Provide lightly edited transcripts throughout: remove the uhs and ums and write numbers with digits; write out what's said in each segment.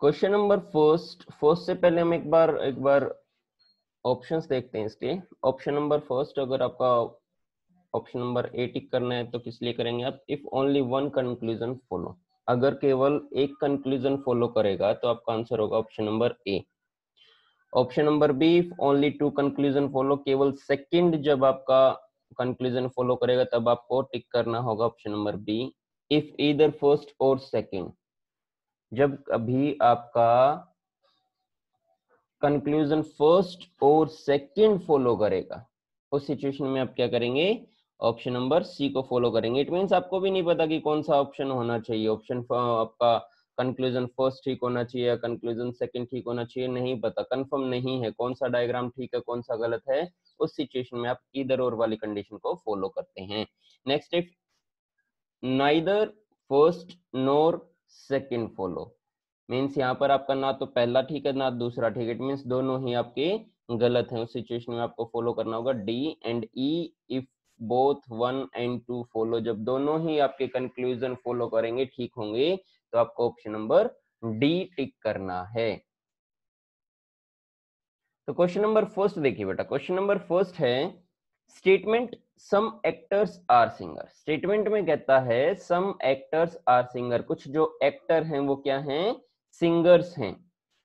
Question number first से पहले हम एक बार ऑप्शंस देखते हैं इसके। ऑप्शन नंबर फर्स्ट, अगर आपका ऑप्शन नंबर ए टिक करना है तो किस लिए करेंगे आप? If only one conclusion follow, अगर केवल एक कंक्लूजन फॉलो करेगा तो आपका आंसर होगा option number A. Option number B, if only two conclusion follow, केवल सेकंड जब आपका कंक्लूजन फॉलो करेगा तब आपको टिक करना होगा option number B. If either first और सेकंड, जब अभी आपका कंक्लूजन फर्स्ट और सेकंड फॉलो करेगा उस सिचुएशन में आप क्या करेंगे? ऑप्शन नंबर सी को फॉलो करेंगे। इट मींस आपको भी नहीं पता कि कौन सा ऑप्शन होना चाहिए, ऑप्शन आपका कंक्लूजन फर्स्ट ठीक होना चाहिए या कंक्लूजन सेकंड ठीक होना चाहिए, नहीं पता, कंफर्म नहीं है कौन सा डायग्राम ठीक है कौन सा गलत है। उस सिचुएशन में आप इधर और वाली कंडीशन को फॉलो करते हैं। Next, if neither first nor second follow, means यहाँ पर आपका ना तो पहला ठीक है ना दूसरा ठीक है, इट मीन्स दोनों ही आपके गलत हैं। उस सिचुएशन में आपको फॉलो करना होगा D and E. If both 1 and 2 follow, जब दोनों ही आपके कंक्लूजन फॉलो करेंगे ठीक होंगे तो आपको ऑप्शन नंबर डी टिक करना है। तो क्वेश्चन नंबर फर्स्ट देखिए बेटा, क्वेश्चन नंबर फर्स्ट है statement some actors are singer. Statement में कहता है सम एक्टर्स आर सिंगर, कुछ जो एक्टर हैं वो क्या हैं? सिंगर्स हैं।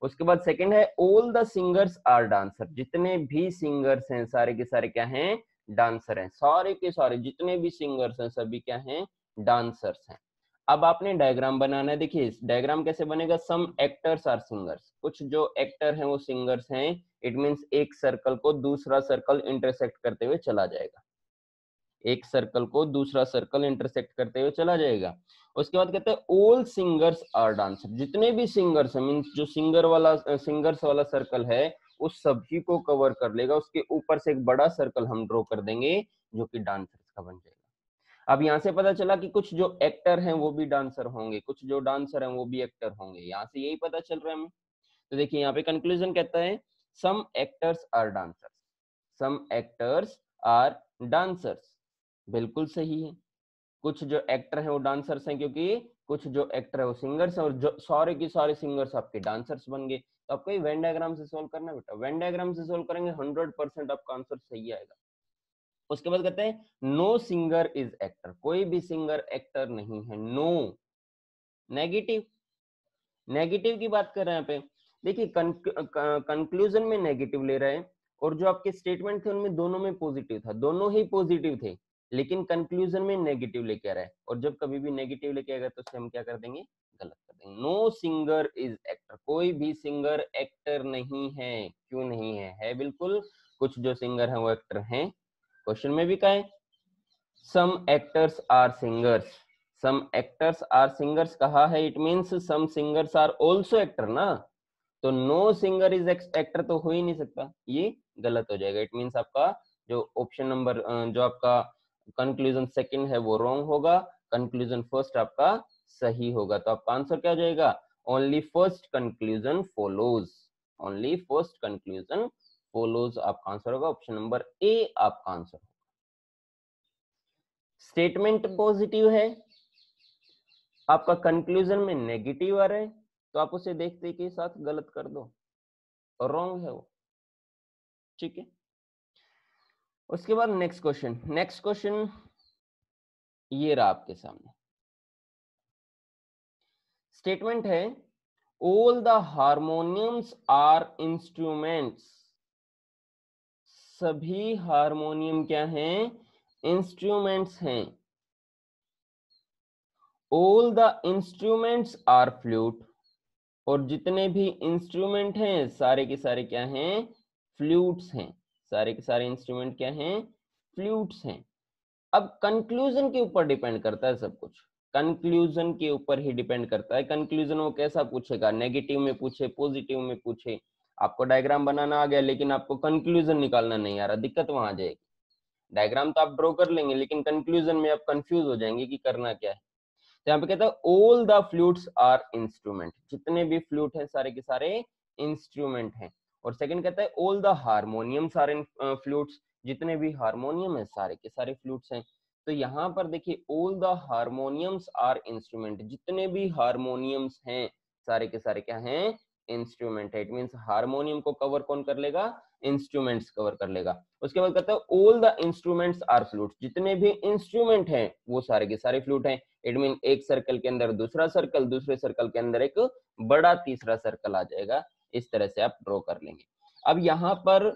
उसके बाद सेकंड है all the singers are dancer, जितने भी सिंगर्स हैं सारे के सारे क्या हैं? डांसर हैं। सारे के सारे जितने भी सिंगर्स हैं सभी क्या हैं? डांसर्स हैं। अब आपने डायग्राम बनाना है। देखिए डायग्राम कैसे बनेगा? सम एक्टर्स आर सिंगर्स, कुछ जो एक्टर हैं वो सिंगर्स हैं। इट मींस एक सर्कल को दूसरा सर्कल इंटरसेक्ट करते हुए चला जाएगा, एक सर्कल को दूसरा सर्कल इंटरसेक्ट करते हुए चला जाएगा। उसके बाद कहते हैं ऑल सिंगर्स आर डांसर, जितने भी सिंगर्स हैं, मींस जो सिंगर्स वाला सर्कल है उस सभी को कवर कर लेगा। उसके ऊपर से एक बड़ा सर्कल हम ड्रॉ कर देंगे जो कि डांसर्स का बन जाएगा। अब यहाँ से पता चला कि कुछ जो एक्टर हैं वो भी डांसर होंगे, कुछ जो डांसर हैं वो भी एक्टर होंगे, यहाँ से यही पता चल रहा है हमें। तो देखिए यहाँ पे कंक्लूजन कहता है some actors are dancers, some actors are dancers, बिल्कुल सही है। कुछ जो एक्टर हैं वो डांसर्स हैं, क्योंकि कुछ जो एक्टर है वो सिंगर्स हैं और जो सारे के सारे सिंगर्स आपके डांसर्स बन गए। तो आपको ये वेन डायग्राम से सोल्व करना है बेटा, वेन डायग्राम से सोल्व करेंगे 100% आपका आंसर सही आएगा। उसके बाद कहते हैं नो सिंगर इज एक्टर, कोई भी सिंगर एक्टर नहीं है। नो, नेगेटिव, नेगेटिव की बात कर रहे हैं यहाँ पे। देखिए कंक्लूजन में नेगेटिव ले रहे हैं और जो आपके स्टेटमेंट थे उनमें दोनों में पॉजिटिव था, दोनों ही पॉजिटिव थे, लेकिन कंक्लूजन में नेगेटिव लेके आ रहा है। और जब कभी भी नेगेटिव लेके आएगा तो उसे हम क्या कर देंगे? गलत कर देंगे। नो सिंगर इज एक्टर, कोई भी सिंगर एक्टर नहीं है। क्यों नहीं है? है बिल्कुल, कुछ जो सिंगर है वो एक्टर हैं। क्वेश्चन में भी कहा है some actors are singers, some actors are singers कहा है, it means some singers are also actor ना। तो नो सिंगर इज एक्टर तो हो ही नहीं सकता, ये गलत हो जाएगा। इट मींस आपका जो ऑप्शन नंबर जो आपका कंक्लूजन सेकंड है वो रॉन्ग होगा, कंक्लूजन फर्स्ट आपका सही होगा। तो आपका आंसर क्या हो जाएगा? Only first conclusion follows, only first conclusion follows आपका आंसर होगा। ऑप्शन नंबर ए आपका आंसर होगा। स्टेटमेंट पॉजिटिव है, आपका कंक्लूजन में नेगेटिव आ रहा है, तो आप उसे देखते के साथ गलत कर दो, रॉन्ग है वो, ठीक है। उसके बाद नेक्स्ट क्वेश्चन, नेक्स्ट क्वेश्चन ये रहा आपके सामने। स्टेटमेंट है all the harmoniums are instruments, सभी हारमोनियम क्या हैं? इंस्ट्रूमेंट्स हैं। All the instruments are flute, और जितने भी इंस्ट्रूमेंट हैं सारे के सारे क्या हैं? फ्लूट्स हैं। सारे के सारे इंस्ट्रूमेंट क्या हैं? फ्लूट्स हैं। अब कंक्लूजन के ऊपर डिपेंड करता है सब कुछ, कंक्लूजन के ऊपर ही डिपेंड करता है। कंक्लूजन वो कैसा पूछेगा, नेगेटिव में पूछे, पॉजिटिव में पूछे। आपको डायग्राम बनाना आ गया लेकिन आपको कंक्लूजन निकालना नहीं आ रहा, दिक्कत वहां आ जाएगी। डायग्राम तो आप ड्रॉ कर लेंगे लेकिन कंक्लूजन में आप कंफ्यूज हो जाएंगे कि करना क्या है। तो यहाँ पे कहता है all the flutes are instrument, जितने भी फ्लूट हैं सारे के सारे इंस्ट्रूमेंट हैं। और सेकंड कहता है all the harmoniums are in flutes, जितने भी हारमोनियम है सारे के सारे फ्लूट्स हैं। तो यहाँ पर देखिए all the harmoniums are instrument, जितने भी हारमोनियम्स हैं सारे के सारे क्या हैं, इंस्ट्रूमेंट है। इट मींस हारमोनियम को कवर कौन कर लेगा, इंस्ट्रूमेंट्स कवर कर लेगा। उसके बाद कहता है all the instruments are flutes, जितने भी इंस्ट्रूमेंट हैं वो सारे के सारे फ्लूट हैं। इट मीन एक सर्कल के अंदर दूसरा सर्कल, दूसरे सर्कल के अंदर एक बड़ा तीसरा सर्कल आ जाएगा। इस तरह से आप ड्रॉ कर लेंगे। अब यहाँ पर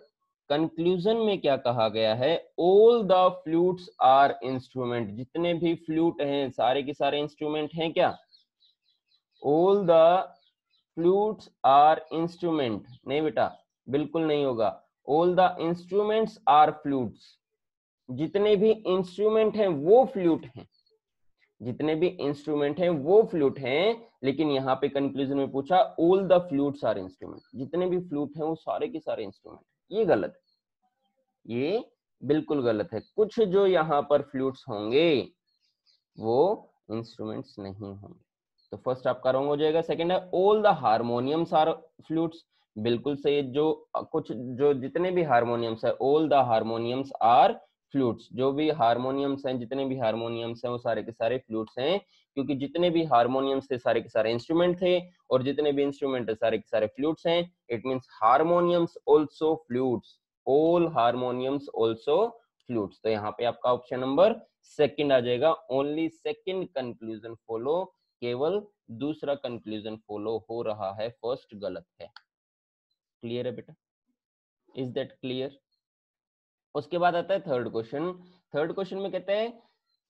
कंक्लूजन में क्या कहा गया है, all the flutes are instrument, जितने भी फ्लूट हैं सारे के सारे इंस्ट्रूमेंट हैं क्या, all the flutes are instrument, नहीं बेटा बिल्कुल नहीं होगा, all the instruments are flutes, जितने भी इंस्ट्रूमेंट हैं वो फ्लूट हैं, जितने भी इंस्ट्रूमेंट हैं वो फ्लूट हैं। लेकिन यहाँ पे कंक्लूजन में पूछा all the flutes are instrument, जितने भी फ्लूट हैं वो सारे के सारे इंस्ट्रूमेंट, ये गलत है, ये बिल्कुल गलत है। कुछ जो यहाँ पर फ्लूट्स होंगे वो इंस्ट्रूमेंट्स नहीं होंगे, तो फर्स्ट आपका रॉन्ग हो जाएगा। सेकंड है all the harmoniums are flutes, बिल्कुल सही, जो कुछ जो जितने भी हारमोनियम्स है, all the harmoniums are flutes, जो भी हारमोनियम्स हैं, जितने भी हारमोनियम्स हैं वो सारे के सारे फ्लूट्स हैं, क्योंकि जितने भी हारमोनियम्स थे सारे के सारे इंस्ट्रूमेंट थे, और जितने भी इंस्ट्रूमेंट है सारे के सारे फ्लूट्स हैं। It means harmoniums also flutes, all harmoniums also flutes. तो यहाँ पे आपका ऑप्शन नंबर सेकंड आ जाएगा, ओनली सेकंड कंक्लूजन फॉलो, केवल दूसरा कंक्लूजन फॉलो हो रहा है, फर्स्ट गलत है। क्लियर है बेटा, इज दैट क्लियर? उसके बाद आता है थर्ड क्वेश्चन। थर्ड क्वेश्चन में कहते हैं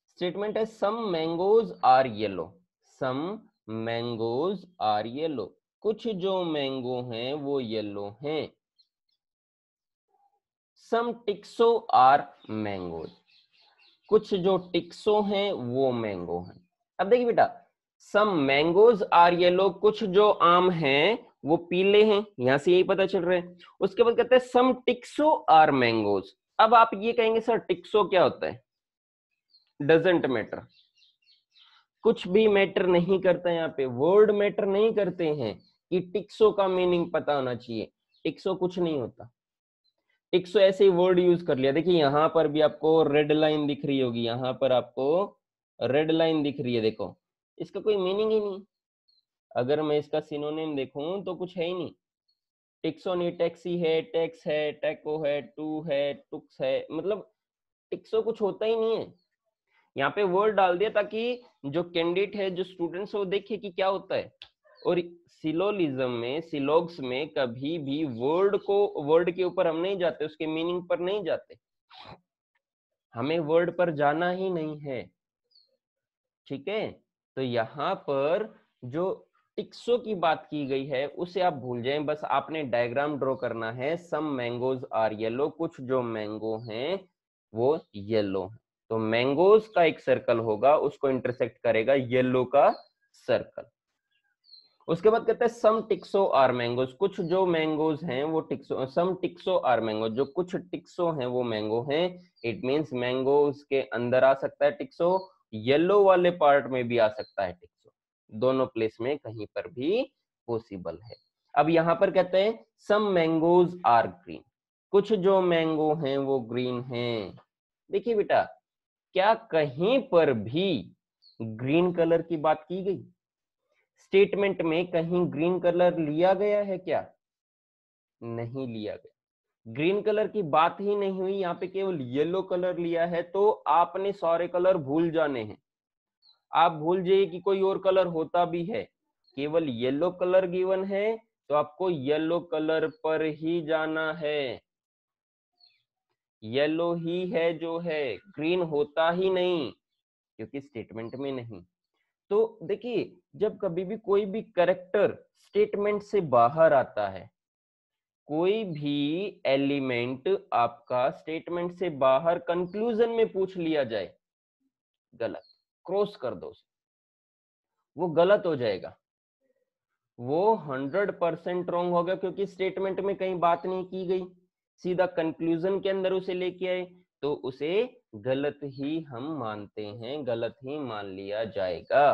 स्टेटमेंट है some mangoes are yellow, some mangoes are yellow, कुछ जो मैंगो हैं वो येलो हैं। सम टिक्सो आर मैंगोज, कुछ जो टिक्सो हैं वो मैंगो हैं। अब देखिए बेटा, सम मैंगोज आर येलो, कुछ जो आम हैं वो पीले हैं, यहां से यही पता चल रहा है। उसके बाद कहते हैं सम टिक्सो आर मैंगोज। अब आप ये कहेंगे सर टिक्सो क्या होता है, डजेंट मैटर, कुछ भी मैटर नहीं करता, यहाँ पे वर्ड मैटर नहीं करते हैं कि टिक्सो का मीनिंग पता होना चाहिए, टिक्सो कुछ नहीं होता। टिक्सो ऐसे ही वर्ड यूज कर लिया। देखिए यहाँ पर भी आपको रेड लाइन दिख रही होगी, यहाँ पर आपको रेड लाइन दिख रही है, देखो इसका कोई मीनिंग ही नहीं। अगर मैं इसका सिनोनिम देखूं तो कुछ है ही नहीं। टिक्सो नहीं, टैक्सी है, टैक्स है, टैको है, टू है, टुक्स है, मतलब टिक्सो कुछ होता ही नहीं है। यहाँ पे वर्ड डाल दिया ताकि जो कैंडिडेट है, जो स्टूडेंट्स है, वो देखे कि क्या होता है। और सिलोलिज्म में, सिलोग्स में कभी भी वर्ड को, वर्ड के ऊपर हम नहीं जाते, उसके मीनिंग पर नहीं जाते, हमें वर्ड पर जाना ही नहीं है, ठीक है। तो यहाँ पर जो टिक्सो की बात की गई है उसे आप भूल जाएं, बस आपने डायग्राम ड्रॉ करना है। सम मैंगोज आर येलो, कुछ जो मैंगो हैं वो येलो है। तो मैंगोज का एक सर्कल होगा, उसको इंटरसेक्ट करेगा येलो का सर्कल। उसके बाद कहते हैं सम टिक्सो आर मैंगोज, कुछ जो मैंगोज हैं वो टिक्सो, सम टिक्सो आर मैंगो, जो कुछ टिक्सो हैं वो मैंगो हैं। इट मींस मैंगोज के अंदर आ सकता है टिक्सो, येलो वाले पार्ट में भी आ सकता है टिक्सो, दोनों प्लेस में कहीं पर भी पॉसिबल है। अब यहाँ पर कहते हैं सम मैंगोज आर ग्रीन, कुछ जो मैंगो हैं वो ग्रीन हैं। देखिए बेटा, क्या कहीं पर भी ग्रीन कलर की बात की गई? स्टेटमेंट में कहीं ग्रीन कलर लिया गया है क्या? नहीं लिया गया, ग्रीन कलर की बात ही नहीं हुई, यहाँ पे केवल येलो कलर लिया है। तो आपने सारे कलर भूल जाने हैं, आप भूल जाइए कि कोई और कलर होता भी है, केवल येलो कलर गिवन है तो आपको येलो कलर पर ही जाना है, येलो ही है जो है, ग्रीन होता ही नहीं क्योंकि स्टेटमेंट में नहीं। तो देखिए, जब कभी भी कोई भी कैरेक्टर स्टेटमेंट से बाहर आता है, कोई भी एलिमेंट आपका स्टेटमेंट से बाहर कंक्लूजन में पूछ लिया जाए, गलत, क्रॉस कर दो उसे, वो गलत हो जाएगा, वो 100% रॉन्ग होगा, क्योंकि स्टेटमेंट में कहीं बात नहीं की गई, सीधा कंक्लूजन के अंदर उसे लेके आए, तो उसे गलत ही हम मानते हैं, गलत ही मान लिया जाएगा।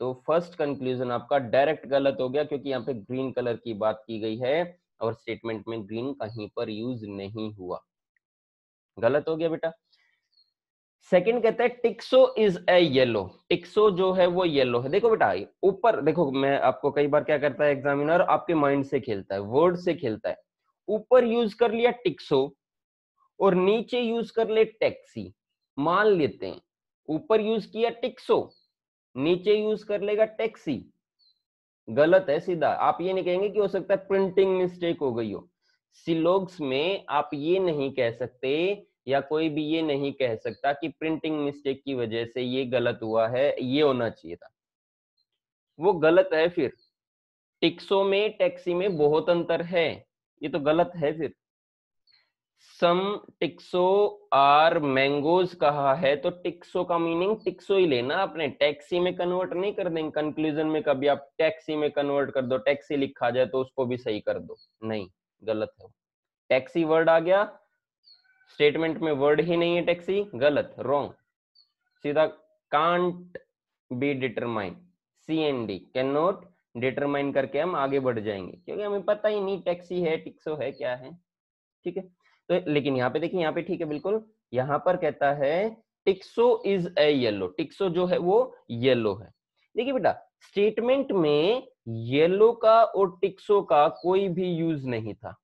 तो फर्स्ट कंक्लूजन आपका डायरेक्ट गलत हो गया, क्योंकि यहाँ पे ग्रीन कलर की बात की गई है और स्टेटमेंट में ग्रीन कहीं पर यूज नहीं हुआ, गलत हो गया बेटा। सेकंड कहता है टिक्सो इज ए येलो, टिक्सो जो है वो येलो है। देखो बेटा ऊपर देखो, मैं आपको कई बार क्या करता है एग्जामिनर, आपके माइंड से खेलता है, वर्ड से खेलता है। ऊपर यूज कर लिया टिक्सो और नीचे यूज कर ले टैक्सी, मान लेते हैं ऊपर यूज किया टिक्सो, नीचे यूज कर लेगा टैक्सी, गलत है सीधा। आप ये नहीं कहेंगे कि हो सकता है प्रिंटिंग मिस्टेक हो गई हो। सिलोग्स में आप ये नहीं कह सकते, या कोई भी ये नहीं कह सकता कि प्रिंटिंग मिस्टेक की वजह से ये गलत हुआ है, ये होना चाहिए था, वो गलत है। फिर टिक्सो में टैक्सी में बहुत अंतर है, ये तो गलत है। फिर सम टिक्सो आर मैंगोज कहा है तो टिक्सो का मीनिंग टिक्सो ही लेना आपने, टैक्सी में कन्वर्ट नहीं कर देंगे। कंक्लूजन में कभी आप टैक्सी में कन्वर्ट कर दो, टैक्सी लिखा जाए तो उसको भी सही कर दो, नहीं, गलत है। टैक्सी वर्ड आ गया, स्टेटमेंट में वर्ड ही नहीं है टैक्सी, गलत, रॉन्ग, सीधा। Can't be determine, C N D, can not determine करके हम आगे बढ़ जाएंगे, क्योंकि हमें पता ही नहीं टैक्सी है टिक्सो है क्या है, ठीक है। तो लेकिन यहाँ पे देखिए, यहाँ पे ठीक है बिल्कुल, यहाँ पर कहता है टिक्सो इज ए येलो, टिक्सो जो है वो येलो है। देखिए बेटा स्टेटमेंट में येलो का और टिक्सो का कोई भी यूज नहीं था,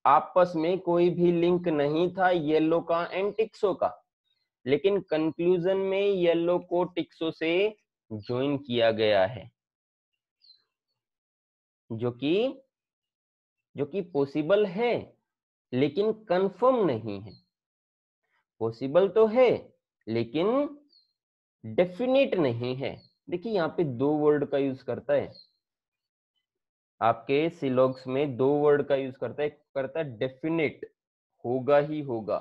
आपस में कोई भी लिंक नहीं था येलो का एंड टिक्सो का, लेकिन कंक्लूजन में येलो को टिक्सो से ज्वाइन किया गया है, जो कि पॉसिबल है लेकिन कंफर्म नहीं है। पॉसिबल तो है लेकिन डेफिनेट नहीं है। देखिए यहाँ पे दो वर्ड का यूज करता है, आपके सिलॉग्स में दो वर्ड का यूज करता है, एक करता है डेफिनेट, होगा ही होगा,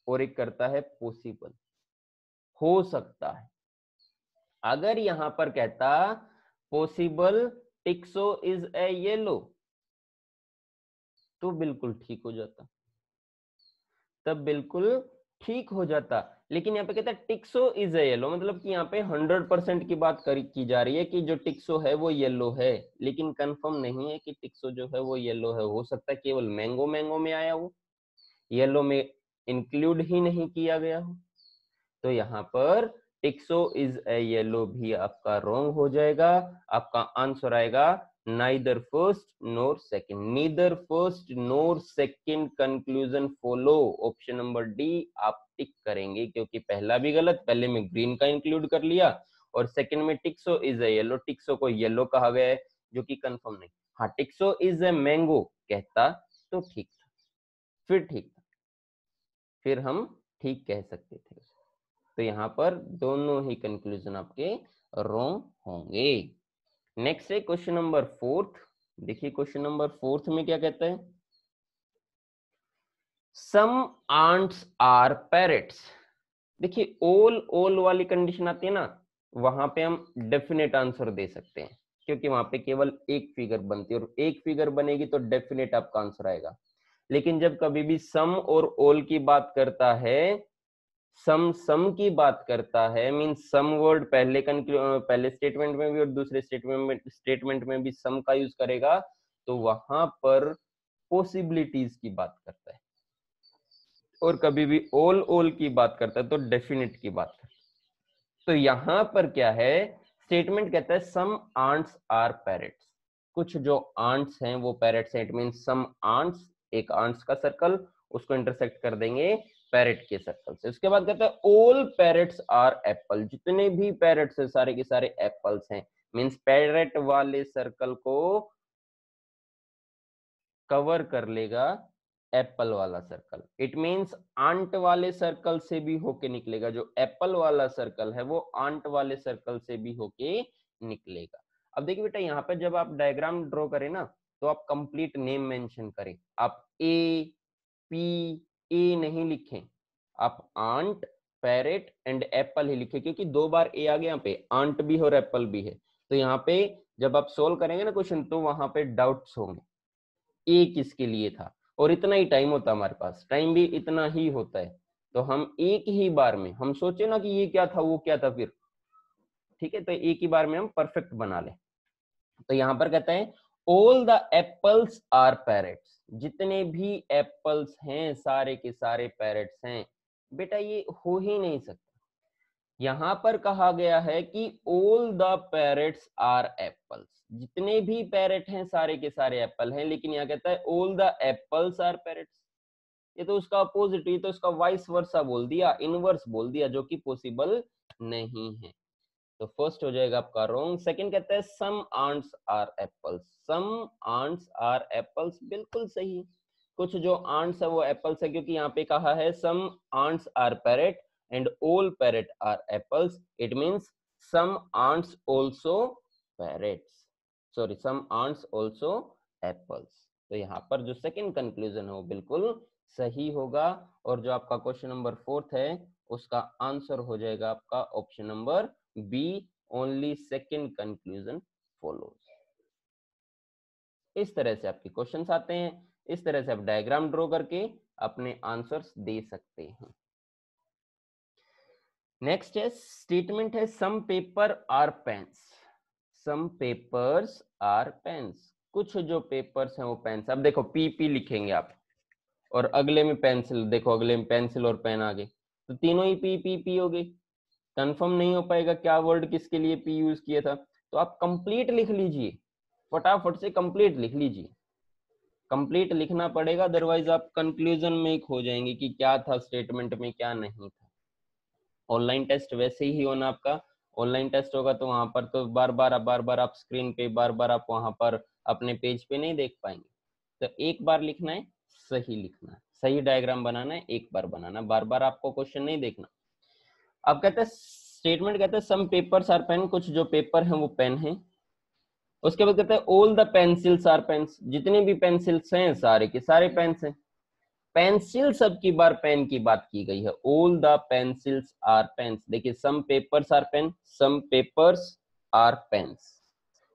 और एक करता है पॉसिबल, हो सकता है। अगर यहां पर कहता पॉसिबल टिक्सो इज ए येलो तो बिल्कुल ठीक हो जाता, तब बिल्कुल ठीक हो जाता। लेकिन यहाँ पे कहता है टिक्सो इज ए येलो, मतलब कि यहाँ पे 100% की बात की जा रही है कि जो टिक्सो है वो येलो है, लेकिन कंफर्म नहीं है कि टिक्सो जो है वो येलो है। हो सकता है केवल मैंगो मैंगो में आया हो, येलो में इंक्लूड ही नहीं किया गया हो। तो यहाँ पर टिक्सो इज ए येलो भी आपका रॉन्ग हो जाएगा। आपका आंसर आएगा neither first nor second, neither first nor second conclusion follow, option number D आप टिक करेंगे, क्योंकि पहला भी गलत, पहले में ग्रीन का इंक्लूड कर लिया और सेकंड में टिक्सो इज ए येलो, टिक्सो को येलो कहा गया है जो कि कंफर्म नहीं। हाँ टिक्सो इज ए मैंगो कहता तो ठीक था, फिर ठीक था, फिर हम ठीक कह सकते थे। तो यहाँ पर दोनों ही कंक्लूजन आपके रॉन्ग होंगे। नेक्स्ट है क्वेश्चन नंबर फोर्थ। देखिए क्वेश्चन नंबर फोर्थ में क्या कहता है, सम आंट्स आर पैरेट्स। देखिए ओल वाली कंडीशन आती है ना, वहां पे हम डेफिनेट आंसर दे सकते हैं, क्योंकि वहां पे केवल एक फिगर बनती है और एक फिगर बनेगी तो डेफिनेट आपका आंसर आएगा। लेकिन जब कभी भी सम और ओल की बात करता है, सम की बात करता है, मींस सम वर्ड पहले स्टेटमेंट में भी और दूसरे स्टेटमेंट में भी सम का यूज करेगा, तो वहां पर पॉसिबिलिटीज की बात करता है। और कभी भी ओल की बात करता है तो डेफिनेट की बात करता है। तो यहां पर क्या है, स्टेटमेंट कहता है सम आंट्स आर पैरेट्स, कुछ जो आंट्स हैं वो पैरेट्स हैं। इट मींस सम आंट्स, एक आंट्स का सर्कल, उसको इंटरसेक्ट कर देंगे पैरेट के सर्कल से। उसके बाद कहता है ऑल पैरेट्स आर एप्पल, जितने भी पैरेट्स है सारे के सारे एप्पल्स हैं। मींस पैरेट वाले सर्कल को कवर कर लेगा एप्पल वाला सर्कल। इट मींस आंट वाले सर्कल से भी होके निकलेगा, जो एप्पल वाला सर्कल है वो आंट वाले सर्कल से भी होके निकलेगा। अब देखिए बेटा यहाँ पे जब आप डायग्राम ड्रॉ करें ना, तो आप कंप्लीट नेम मेंशन करें, आप ए पी ए नहीं लिखें, आप आंट पैरेट एंड एप्पल ही लिखे, क्योंकि दो बार ए आ गया यहाँ पे, आंट भी और एप्पल भी है। तो यहाँ पे जब आप सोल्व करेंगे ना क्वेश्चन, तो वहां पे डाउट्स होंगे ए किसके लिए था, और इतना ही टाइम होता है हमारे पास, टाइम भी इतना ही होता है। तो हम एक ही बार में हम सोचे ना कि ये क्या था वो क्या था, फिर ठीक है, तो एक ही बार में हम परफेक्ट बना ले। तो यहां पर कहते हैं all the apples are parrots, जितने भी एप्पल्स हैं सारे के सारे पैरेट्स हैं। बेटा ये हो ही नहीं सकता, यहां पर कहा गया है कि all the parrots are apples, जितने भी पैरेट हैं सारे के सारे एप्पल हैं, लेकिन यहाँ कहता है all the apples are parrots. ये तो उसका अपोजिट, ये तो उसका वाइस वर्सा बोल दिया, इनवर्स बोल दिया, जो कि पॉसिबल नहीं है। तो फर्स्ट हो जाएगा आपका रॉन्ग। सेकंड कहता है some ants are apples, some ants are apples, बिल्कुल सही। कुछ जो आंट्स है वो एप्पल्स है, क्योंकि यहाँ पे कहा है some ants are parrot and all parrot are apples, it means some ants also parrots, sorry some ants also apples. तो यहाँ पर जो सेकंड कंक्लूजन है वो बिल्कुल सही होगा। और जो आपका क्वेश्चन नंबर 4 है उसका आंसर हो जाएगा आपका option number B, only second conclusion follows. इस तरह से आपके क्वेश्चंस आते हैं, इस तरह से आप डायग्राम ड्रॉ करके अपने आंसर्स दे सकते हैं। नेक्स्ट है स्टेटमेंट है some paper are pens, some papers are pens, कुछ जो पेपर्स हैं वो पेन्स। अब देखो पी लिखेंगे आप और अगले में पेंसिल, देखो अगले में पेंसिल और पेन आ गए, तो तीनों ही पी हो गई। कंफर्म नहीं हो पाएगा क्या वर्ड किसके लिए पी यूज किया था, तो आप कंप्लीट लिख लीजिए, फटाफट से कंप्लीट लिख लीजिए, कंप्लीट लिखना पड़ेगा, अदरवाइज आप कंक्लूजन में ही खो जाएंगे कि क्या था स्टेटमेंट में क्या नहीं था। ऑनलाइन टेस्ट वैसे ही होना आपका, ऑनलाइन टेस्ट होगा तो वहां पर तो बार बार आप स्क्रीन पे बार बार आप वहां पर अपने पेज पे नहीं देख पाएंगे। तो एक बार लिखना है, सही लिखना है, सही डायग्राम बनाना है, एक बार बनाना, बार बार आपको क्वेश्चन नहीं देखना। अब कहते हैं स्टेटमेंट कहते हैं सम पेपर्स आर पेन, कुछ जो पेपर हैं वो पेन हैं। उसके बाद कहते हैं all the pencils are pens, जितने भी पेंसिल्स हैं सारे के सारे पेन्स हैं। पेंसिल सब की बार पेन की बात की गई है, all the pencils are pens. देखिए some papers are pen, some papers are pens.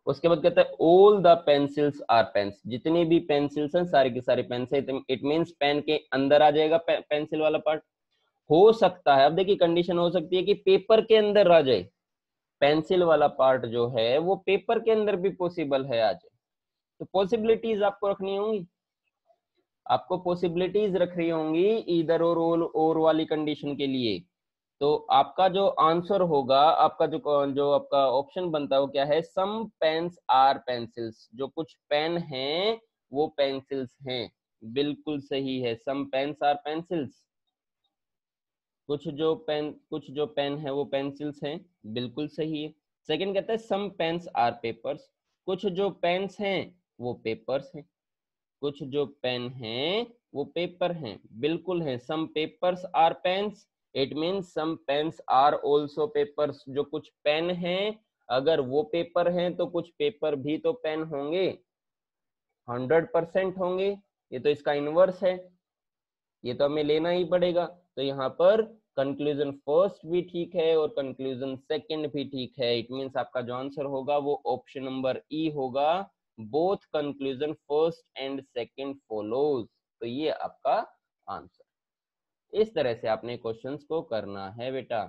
उसके बाद कहते हैं all the pencils are pens, जितने भी पेंसिल्स हैं सारे के सारे पेन्स हैं। इट मींस पेन के अंदर आ जाएगा पेंसिल वाला पार्ट। हो सकता है, अब देखिए कंडीशन हो सकती है कि पेपर के अंदर आ जाए, पेंसिल वाला पार्ट जो है वो पेपर के अंदर भी पॉसिबल है आ जाए। तो पॉसिबिलिटीज आपको रखनी होंगी, आपको पॉसिबिलिटीज रख रही होंगी इधर और वाली कंडीशन के लिए। तो आपका जो आंसर होगा, आपका जो आपका ऑप्शन बनता है वो क्या है, सम पेन्स आर पेंसिल्स, जो कुछ पेन हैं वो पेंसिल्स हैं, बिल्कुल सही है, सम पेन्स आर पेंसिल्स। कुछ जो पेन है वो पेंसिल्स हैं, बिल्कुल सही है। सेकंड कहता है सम पेन्स आर पेपर्स, कुछ जो पेन्स हैं वो पेपर्स हैं, कुछ जो पेन हैं वो पेपर हैं, बिल्कुल है। Some papers are pens, it means some pens are also papers, जो कुछ पेन हैं अगर वो पेपर हैं तो कुछ पेपर भी तो पेन होंगे, 100% होंगे। ये तो इसका इनवर्स है, ये तो हमें लेना ही पड़ेगा। तो यहाँ पर कंक्लूजन फर्स्ट भी ठीक है और कंक्लूजन सेकंड भी ठीक है। इट मींस आपका जो आंसर होगा वो ऑप्शन नंबर ई होगा, both conclusion first and second follows. तो ये आपका आंसर। इस तरह से आपने क्वेश्चंस को करना है बेटा।